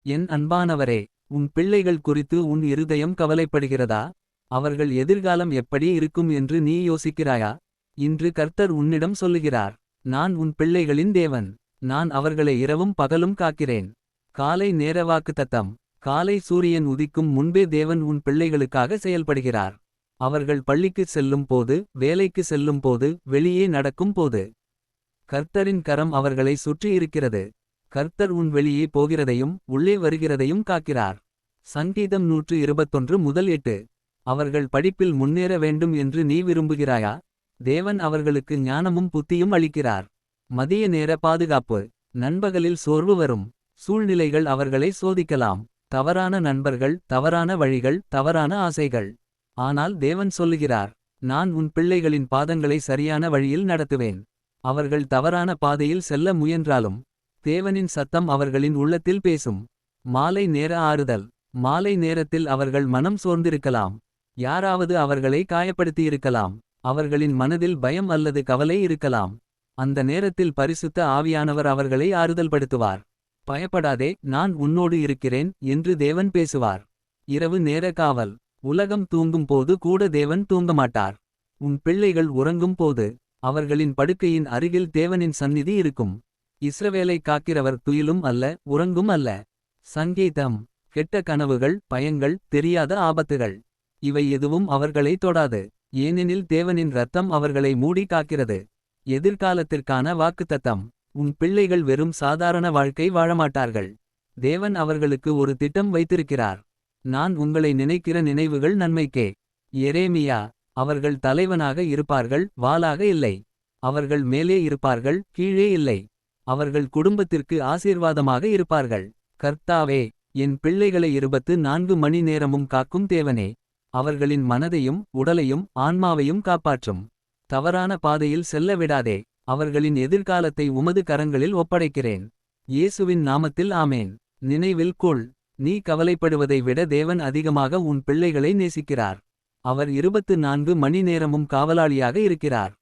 என் அன்பானவரே, உன் பிள்ளைகள் குறித்து உன் இருதயம் கவலைப்படுகிறதா? அவர்கள் எதிர்காலம் எப்படி இருக்கும் என்று நீ யோசிக்கிறாயா? இன்று கர்த்தர் உன்னிடம் சொல்லுகிறார். நான் உன் பிள்ளைகளின் தேவன். நான் அவர்களை இரவும் பகலும் காக்கிறேன். காலை நேர வாக்குத்தத்தம். காலை சூரியன் உதிக்கும் முன்பே தேவன் உன் பிள்ளைகளுக்காக செயல்படுகிறார். அவர்கள் பள்ளிக்கு செல்லும் போது, வேலைக்கு செல்லும் போது, வெளியே நடக்கும் போது. கர்த்தரின் கரம் அவர்களை சுற்றி இருக்கிறது. கர்த்தர் உன் வெளியே போகிறதையும் உள்ளே வருகிறதையும் காக்கிறார். சங்கீதம் 121-8. அவர்கள் படிப்பில் முன்னேற வேண்டும் என்று நீ விரும்புகிறாயா? தேவன் அவர்களுக்கு ஞானமும் புத்தியும் அளிக்கிறார். மதிய நேர பாதுகாப்பு. நண்பகலில் சோர்வு வரும். சூழ்நிலைகள் அவர்களை சோதிக்கலாம். தவறான நண்பர்கள், தவறான வழிகள், தவறான ஆசைகள். ஆனால் தேவன் சொல்லுகிறார், நான் உன் பிள்ளைகளின் பாதங்களை சரியான வழியில் நடத்துவேன். அவர்கள் தவறான பாதையில் செல்ல முயன்றாலும் தேவனின் சத்தம் அவர்களின் உள்ளத்தில் பேசும். மாலை நேர ஆறுதல். மாலை நேரத்தில் அவர்கள் மனம் சோர்ந்திருக்கலாம். யாராவது அவர்களை காயப்படுத்தியிருக்கலாம். அவர்களின் மனதில் பயம் அல்லது கவலை இருக்கலாம். அந்த நேரத்தில் பரிசுத்த ஆவியானவர் அவர்களை ஆறுதல்படுத்துவார். பயப்படாதே, நான் உன்னோடு இருக்கிறேன் என்று தேவன் பேசுவார். இரவு நேர காவல். உலகம் தூங்கும் போது கூட தேவன் தூங்கமாட்டார். உன் பிள்ளைகள் உறங்கும் போது அவர்களின் படுக்கையின் அருகில் தேவனின் சந்நிதி இருக்கும். இஸ்ரவேலை காக்கிறவர் துயிலும் அல்ல, உறங்கும் அல்ல. சங்கீதம். கெட்ட கனவுகள், பயங்கள், தெரியாத ஆபத்துகள். இவை எதுவும் அவர்களை தொடாது. ஏனெனில் தேவனின் இரத்தம் அவர்களை மூடி காக்கிறது. எதிர்காலத்திற்கான வாக்குத்தத்தம். உன் பிள்ளைகள் வெறும் சாதாரண வாழ்க்கை வாழமாட்டார்கள். தேவன் அவர்களுக்கு ஒரு திட்டம் வைத்திருக்கிறார். நான் உங்களை நினைக்கிற நினைவுகள் நன்மைக்கே. எரேமியா. அவர்கள் தலைவனாக இருப்பார்கள், வாளாக இல்லை. அவர்கள் மேலே இருப்பார்கள், கீழே இல்லை. அவர்கள் குடும்பத்திற்கு ஆசீர்வாதமாக இருப்பார்கள். கர்த்தாவே, என் பிள்ளைகளை 24 மணி நேரமும் காக்கும் தேவனே. அவர்களின் மனதையும் உடலையும் ஆன்மாவையும் காப்பாற்றும். தவறான பாதையில் செல்ல விடாதே. அவர்களின் எதிர்காலத்தை உமது கரங்களில் ஒப்படைக்கிறேன். இயேசுவின் நாமத்தில் ஆமேன். நினைவில் கொள், நீ கவலைப்படுவதை விட தேவன் அதிகமாக உன் பிள்ளைகளை நேசிக்கிறார். அவர் 24 மணி நேரமும் காவலாளியாக இருக்கிறார்.